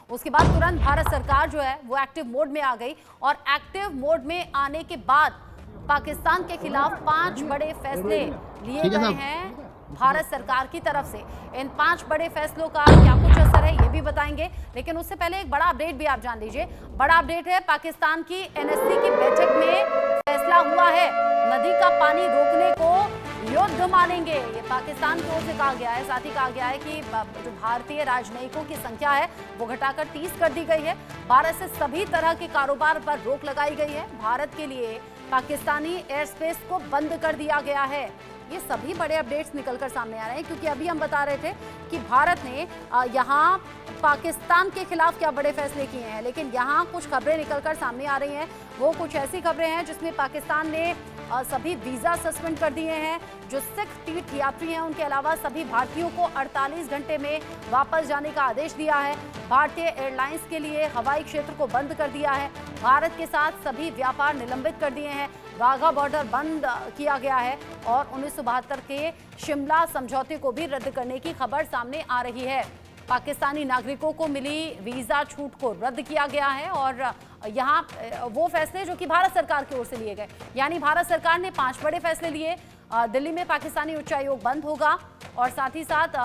उसके बाद तुरंत भारत सरकार जो है वो एक्टिव मोड में आ गई और एक्टिव मोड में आने के बाद पाकिस्तान के खिलाफ 5 बड़े फैसले लिए गए हैं भारत सरकार की तरफ से। इन 5 बड़े फैसलों का क्या कुछ असर है ये भी बताएंगे, लेकिन उससे पहले एक बड़ा अपडेट भी आप जान लीजिए। बड़ा अपडेट है, पाकिस्तान की एनएससी की बैठक में फैसला हुआ है नदी का पानी रोकने को युद्ध मानेंगे, ये पाकिस्तान की ओर से कहा गया है। साथ ही कहा गया है कि जो भारतीय राजनयिकों की संख्या है वो घटाकर 30 कर दी गई है। भारत से सभी तरह के कारोबार पर रोक लगाई गई है। भारत के लिए पाकिस्तानी एयर स्पेस को बंद कर दिया गया है। ये सभी बड़े अपडेट्स निकलकर सामने आ रहे हैं, क्योंकि अभी हम बता रहे थे कि भारत ने यहाँ पाकिस्तान के खिलाफ क्या बड़े फैसले किए हैं, लेकिन यहाँ कुछ खबरें निकलकर सामने आ रही हैं। वो कुछ ऐसी खबरें हैं जिसमें पाकिस्तान ने सभी वीजा सस्पेंड कर दिए हैं। जो सिख तीर्थ यात्री हैं उनके अलावा सभी भारतीयों को 48 घंटे में वापस जाने का आदेश दिया है। भारतीय एयरलाइंस के लिए हवाई क्षेत्र को बंद कर दिया है। भारत के साथ सभी व्यापार निलंबित कर दिए हैं। वाघा बॉर्डर बंद किया गया है और 1972 के शिमला समझौते को भी रद्द करने की खबर सामने आ रही है। पाकिस्तानी नागरिकों को मिली वीजा छूट को रद्द किया गया है और यहाँ वो फैसले जो कि भारत सरकार की ओर से लिए गए, यानी भारत सरकार ने 5 बड़े फैसले लिए। दिल्ली में पाकिस्तानी उच्चायोग बंद होगा और साथ ही साथ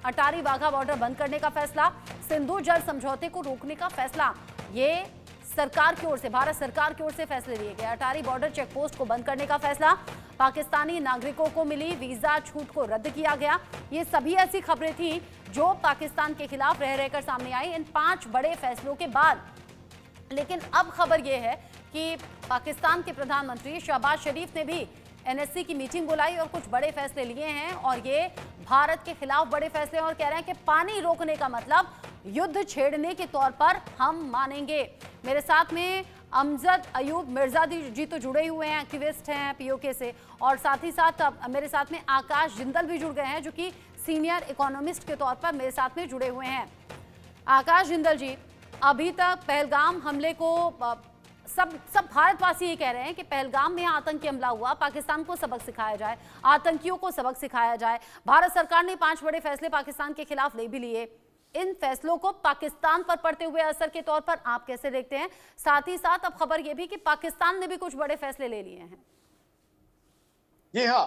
अटारी वाघा बॉर्डर बंद करने का फैसला, सिंधु जल समझौते को रोकने का फैसला, ये सरकार की ओर से, भारत सरकार की ओर से फैसले लिए गए। अटारी बॉर्डर चेक पोस्ट को बंद करने का फैसला, पाकिस्तानी नागरिकों को मिली वीजा छूट को रद्द किया गया। ये सभी ऐसी खबरें थी जो पाकिस्तान के खिलाफ रह रहकर सामने आई इन 5 बड़े फैसलों के बाद। लेकिन अब खबर यह है कि पाकिस्तान के प्रधानमंत्री शहबाज शरीफ ने भी एनएससी की मीटिंग बुलाई और कुछ बड़े फैसले लिए हैं और ये भारत के खिलाफ बड़े फैसले और कह रहे हैं कि पानी रोकने का मतलब युद्ध छेड़ने के तौर पर हम मानेंगे। मेरे साथ में अमजद अयूब मिर्जा जी तो जुड़े हुए हैं, एक्टिविस्ट हैं पीओके से, और साथ ही साथ मेरे साथ में आकाश जिंदल भी जुड़ गए हैं जो कि सीनियर इकोनॉमिस्ट के तौर पर मेरे साथ में जुड़े हुए हैं। आकाश जिंदल जी, अभी तक पहलगाम हमले को सब भारतवासी ये कह रहे हैं कि पहलगाम में आतंकी हमला हुआ, पाकिस्तान को सबक सिखाया जाए, आतंकियों को सबक सिखाया जाए। भारत सरकार ने 5 बड़े फैसले पाकिस्तान के खिलाफ ले भी लिए। इन फैसलों को पाकिस्तान पर पड़ते हुए असर के तौर पर आप कैसे देखते हैं? साथ ही साथ अब खबर यह भी कि पाकिस्तान ने भी कुछ बड़े फैसले ले लिए हैं। जी हाँ,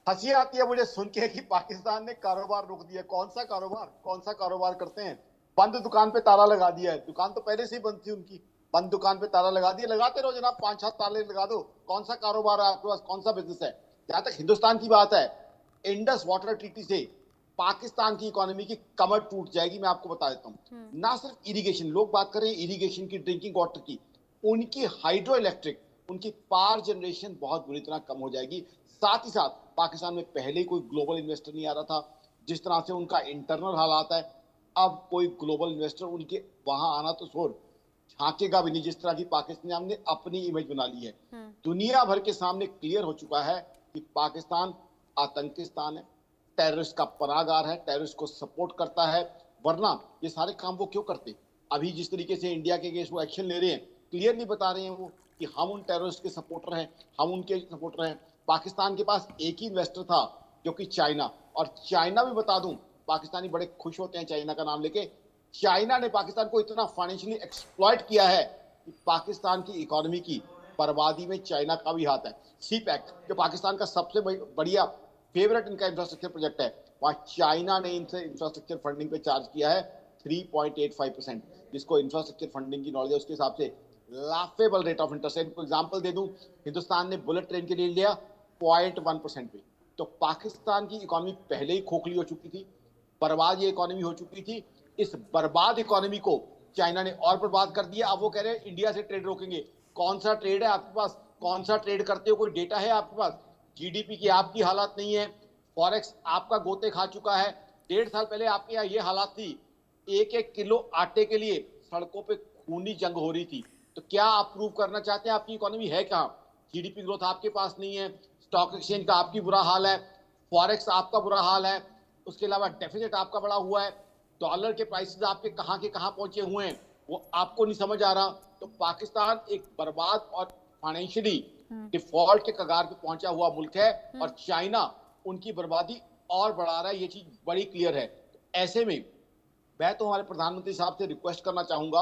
हंसी आती है मुझे सुन के कि पाकिस्तान ने कारोबार रोक दिया। कौन सा कारोबार करते हैं? बंद दुकान पे ताला लगा दिया है। दुकान तो पहले से ही बंद थी उनकी, बंद दुकान पे ताला लगा दिया। लगाते रहो जनाब, 5-7 ताले लगा दो। कौन सा कारोबार है आपके पास? कौन सा बिजनेस है? जहां तक हिंदुस्तान की बात है, इंडस वाटर ट्रीटी से पाकिस्तान की इकोनॉमी की कमर टूट जाएगी। मैं आपको बता देता हूँ, ना सिर्फ इरिगेशन, लोग बात करें इरिगेशन की, ड्रिंकिंग वाटर की, उनकी हाइड्रो इलेक्ट्रिक, उनकी पावर जनरेशन बहुत बुरी तरह कम हो जाएगी। साथ ही साथ पाकिस्तान में पहले कोई ग्लोबल इन्वेस्टर नहीं आ रहा था। जिस तरह से उनका इंटरनल हालात है, अब कोई ग्लोबल इन्वेस्टर उनके वहां आना तो छोड़, झांकेगा भी नहीं। जिस तरह की पाकिस्तान ने अपनी इमेज बना ली है, दुनिया भर के सामने क्लियर हो चुका है कि पाकिस्तान आतंकिस्तान है, टेररिस्ट का पनाहगार है, टेररिस्ट को सपोर्ट करता है। वरना ये सारे काम वो क्यों करते? अभी जिस तरीके से इंडिया के अगेंस्ट वो एक्शन ले रहे हैं, क्लियरली बता रहे हैं वो कि हम उन टेररिस्ट के सपोर्टर हैं, हम उनके सपोर्टर हैं। पाकिस्तान के पास एक ही इन्वेस्टर था जो कि चाइना, और चाइना भी बता दूं, पाकिस्तानी बड़े खुश होते हैं चाइना का नाम लेके। चाइना ने पाकिस्तान को इतना फाइनेंशियली एक्सप्लॉइट किया है कि पाकिस्तान की इकोनॉमी की बर्बादी में चाइना का भी हाथ है। सीपैक जो पाकिस्तान का सबसे बढ़िया फेवरेट इनका इंफ्रास्ट्रक्चर प्रोजेक्ट है, वहां चाइना ने इनसे इंफ्रास्ट्रक्चर फंडिंग पे चार्ज किया है 3.85%। जिसको इंफ्रास्ट्रक्चर फंडिंग की नॉलेज है उसके हिसाब से लाफेबल रेट ऑफ इंटरेस्ट है। इनको एग्जांपल दे दूं, हिंदुस्तान ने बुलेट ट्रेन के लिए लिया 0.1% पे। तो पाकिस्तान की इकोनॉमी पहले ही खोखली हो चुकी थी, बर्बाद ये इकोनॉमी हो चुकी थी। इस बर्बाद इकोनॉमी को चाइना ने और बर्बाद कर दिया। अब वो कह रहे हैं इंडिया से ट्रेड रोकेंगे। कौन सा ट्रेड है आपके पास? कौन सा ट्रेड करते हो? कोई डेटा है आपके पास? जीडीपी की आपकी हालत नहीं है, फॉरेक्स आपका गोते खा चुका है। 1.5 साल पहले आपके यहाँ ये हालात थी, 1-1 किलो आटे के लिए सड़कों पे खूनी जंग हो रही थी। तो क्या आप प्रूव करना चाहते हैं आपकी इकोनॉमी है कहाँ? जीडीपी ग्रोथ आपके पास नहीं है, स्टॉक एक्सचेंज का आपकी बुरा हाल है, फॉरेक्स आपका बुरा हाल है, उसके अलावा डेफिसिट आपका बड़ा हुआ है, डॉलर के प्राइसेस आपके कहाँ पहुंचे हुए हैं वो आपको नहीं समझ आ रहा। तो पाकिस्तान एक बर्बाद और फाइनेंशियली डिफॉल्ट के कगार पे पहुंचा हुआ मुल्क है और चाइना उनकी बर्बादी और बढ़ा रहा है। ये चीज बड़ी क्लियर है। ऐसे में मैं तो हमारे प्रधानमंत्री साहब से रिक्वेस्ट करना चाहूंगा,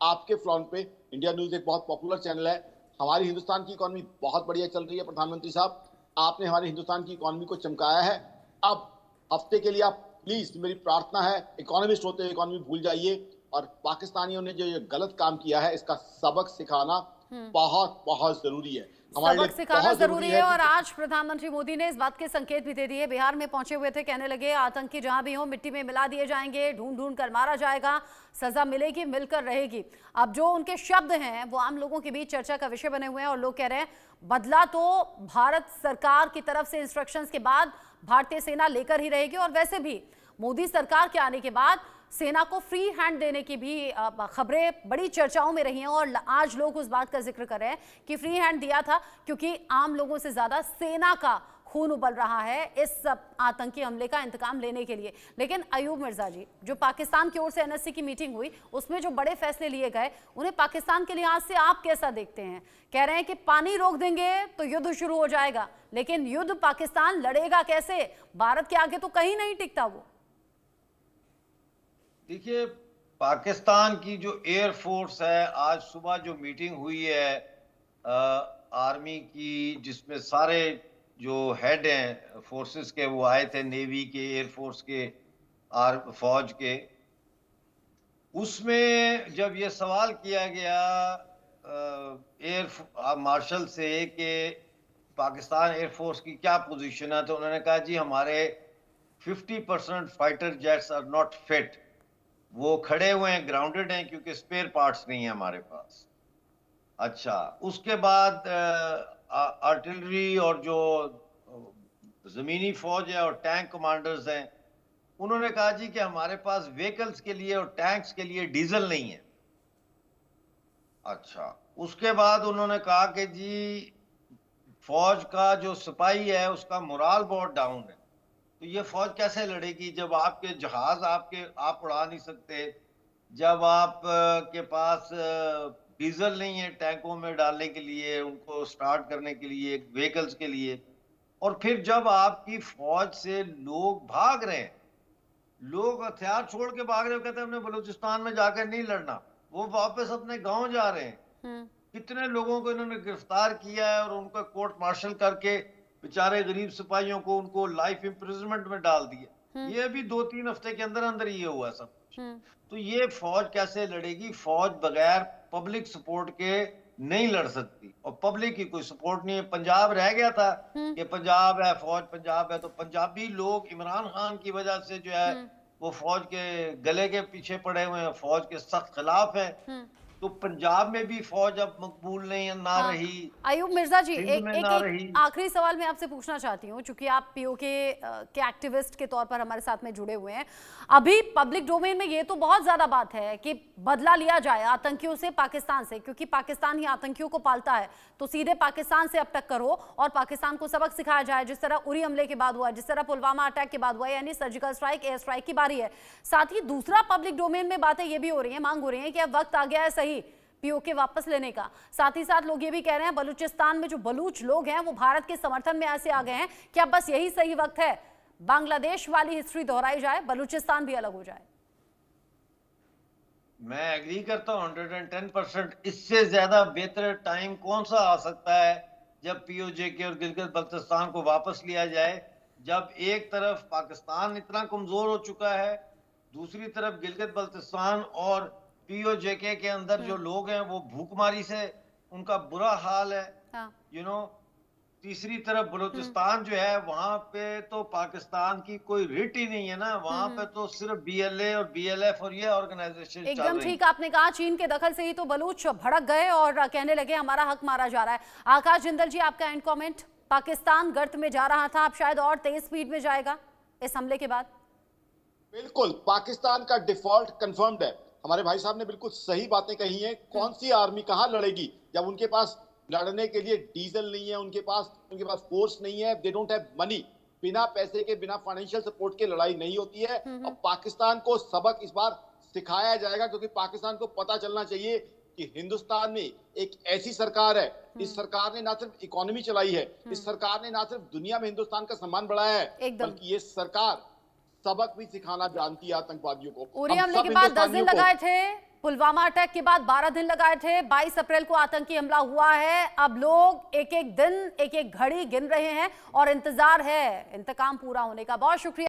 आपके फ्रंट पे इंडिया न्यूज एक बहुत पॉपुलर चैनल है, हमारी हिंदुस्तान की इकोनॉमी बहुत बढ़िया चल रही है। प्रधानमंत्री साहब, आपने हमारे हिंदुस्तान की इकोनॉमी को चमकाया है। अब हफ्ते के लिए आप प्लीज, मेरी प्रार्थना है, इकोनॉमिस्ट होते हुए इकोनॉमी भूल जाइए, और पाकिस्तानियों ने जो ये गलत काम किया है इसका सबक सिखाना बहुत बहुत जरूरी है, हमारे लिए सबक सिखाना बहुत जरूरी है। और कि आज प्रधानमंत्री मोदी ने इस बात के संकेत भी दे दिए। बिहार में पहुंचे हुए थे, कहने लगे आतंकी जहां भी हो मिट्टी में मिला दिए जाएंगे, ढूंढ ढूंढ कर मारा जाएगा, सजा मिलेगी, मिलकर रहेगी। अब जो उनके शब्द हैं वो आम लोगों के बीच चर्चा का विषय बने हुए हैं और लोग कह रहे हैं बदला तो भारत सरकार की तरफ से इंस्ट्रक्शंस के बाद भारतीय सेना लेकर ही रहेगी। और वैसे भी मोदी सरकार के आने के बाद सेना को फ्री हैंड देने की भी खबरें बड़ी चर्चाओं में रही हैं और आज लोग उस बात का जिक्र कर रहे हैं कि फ्री हैंड दिया था क्योंकि आम लोगों से ज्यादा सेना का खून उबल रहा है इस आतंकी हमले का इंतकाम लेने के लिए। लेकिन अयूब मिर्जा जी, जो पाकिस्तान की ओर से एनएससी की मीटिंग हुई उसमें जो बड़े फैसले लिए गए उन्हें पाकिस्तान के लिहाज से आप कैसा देखते हैं? कह रहे हैं कि पानी रोक देंगे तो युद्ध शुरू हो जाएगा, लेकिन युद्ध पाकिस्तान लड़ेगा कैसे? भारत के आगे तो कहीं नहीं टिकता वो। देखिए, पाकिस्तान की जो एयरफोर्स है, आज सुबह जो मीटिंग हुई है आर्मी की, जिसमें सारे जो हेड हैं फोर्सेस के वो आए थे, नेवी के, एयरफोर्स के, फौज के, उसमें जब ये सवाल किया गया एयर मार्शल से कि पाकिस्तान एयरफोर्स की क्या पोजीशन है, तो उन्होंने कहा जी हमारे 50% fighter jets are not fit, वो खड़े हुए हैं, ग्राउंडेड हैं क्योंकि स्पेयर पार्ट्स नहीं है हमारे पास। अच्छा, उसके बाद आर्टिलरी और जो जमीनी फौज है और टैंक कमांडर्स हैं, उन्होंने कहा जी कि हमारे पास व्हीकल्स के लिए और टैंक्स के लिए डीजल नहीं है। अच्छा, उसके बाद उन्होंने कहा कि जी फौज का जो सिपाही है उसका मोराल बहुत डाउन है, तो ये फौज कैसे लड़ेगी जब आपके जहाज आप उड़ा नहीं सकते, जब आप के पास डीजल नहीं है टैंकों में डालने के लिए, उनको स्टार्ट करने के लिए, व्हीकल्स के लिए, और फिर जब आपकी फौज से लोग भाग रहे हैं, लोग हथियार छोड़ के भाग रहे हो, कहते हैं हमने बलूचिस्तान में जाकर नहीं लड़ना, वो वापस अपने गांव जा रहे हैं। कितने लोगों को इन्होंने गिरफ्तार किया है और उनको कोर्ट मार्शल करके बेचारे गरीब सिपाहियों को उनको लाइफ इम्प्रिजनमेंट में डाल दिया। ये भी 2-3 हफ्ते के अंदर अंदर ये हुआ सब कुछ। तो ये फौज कैसे लड़ेगी? फौज बगैर पब्लिक सपोर्ट के नहीं लड़ सकती, और पब्लिक की कोई सपोर्ट नहीं है। पंजाब रह गया था कि पंजाब है, फौज पंजाब है, तो पंजाबी लोग इमरान खान की वजह से जो है वो फौज के गले के पीछे पड़े हुए हैं, फौज के सख्त खिलाफ है। तो पंजाब में भी फौज अब मकबूल नहीं ना रही। अयूब मिर्जा जी, एक आखिरी सवाल मैं आपसे पूछना चाहती हूँ, क्योंकि आप पीओके के एक्टिविस्ट के तौर पर हमारे साथ में जुड़े हुए हैं। अभी पब्लिक डोमेन में ये तो बहुत ज्यादा बात है कि बदला लिया जाए आतंकियों से, पाकिस्तान से, क्योंकि पाकिस्तान ही आतंकियों को पालता है, तो सीधे पाकिस्तान से अब टक्कर हो और पाकिस्तान को सबक सिखाया जाए, जिस तरह उरी हमले के बाद हुआ, जिस तरह पुलवामा अटैक के बाद हुआ, यानी सर्जिकल स्ट्राइक, एयर स्ट्राइक की बारी है। साथ ही दूसरा पब्लिक डोमेन में बातें ये भी हो रही है, मांग हो रही है कि अब वक्त आ गया है सही पीओके वापस लेने का। साथ ही साथ लोग ये भी कह रहे हैं बलूचिस्तान में जो बलूच लोग हैं वो भारत के समर्थन में ऐसे आ गए हैं कि अब बस यही सही वक्त है, बांग्लादेश वाली हिस्ट्री दोहराई जाए, बलूचिस्तान भी अलग हो जाए। मैं एग्री करता हूँ 110%। इससे ज्यादा बेहतर टाइम कौन सा आ सकता है जब पीओके और गिलगित बल्तिस्तान को वापस लिया जाए, जब एक तरफ पाकिस्तान इतना कमजोर हो चुका है, दूसरी तरफ गिलगित बल्तिस्तान और पीओके के अंदर जो लोग हैं वो भूखमारी से उनका बुरा हाल है, यू नो। तीसरी तरफ बलूचिस्तान जो है वहां पे तो पाकिस्तान की कोई रिट ही नहीं है ना, वहां पे तो सिर्फ बीएलए और बीएलएफ और ये ऑर्गेनाइजेशन चल रही है। एकदम ठीक आपने कहा, चीन के दखल से ही तो बलूच भड़क गए और कहने लगे हमारा हक मारा जा रहा है। आकाश जिंदल जी, आपका एंड कमेंट। पाकिस्तान गर्त में जा रहा था, अब शायद और तेज स्पीड में जाएगा इस हमले के बाद। बिल्कुल, पाकिस्तान का डिफॉल्ट कंफर्म्ड है। हमारे भाई साहब ने बिल्कुल सही बातें कही हैं। कौन सी आर्मी कहां लड़ेगी जब उनके पास लड़ने के लिए डीजल नहीं है, उनके पास फोर्स नहीं है, दे डोंट हैव मनी। बिना पैसे के, बिना फाइनेंशियल सपोर्ट के लड़ाई नहीं होती है। और पाकिस्तान को सबक इस बार सिखाया जाएगा, क्योंकि पाकिस्तान को पता चलना चाहिए कि हिंदुस्तान में एक ऐसी सरकार है, इस सरकार ने ना सिर्फ इकोनॉमी चलाई है, इस सरकार ने ना सिर्फ दुनिया में हिंदुस्तान का सम्मान बढ़ाया है, बल्कि ये सरकार सबक भी सिखाना जानती है आतंकवादियों को। उरी हम हमले सब के बाद 10 दिन हिंदुस्तानियों को लगाए थे, पुलवामा अटैक के बाद 12 दिन लगाए थे, 22 अप्रैल को आतंकी हमला हुआ है। अब लोग एक एक दिन, एक एक घड़ी गिन रहे हैं और इंतजार है इंतकाम पूरा होने का। बहुत शुक्रिया।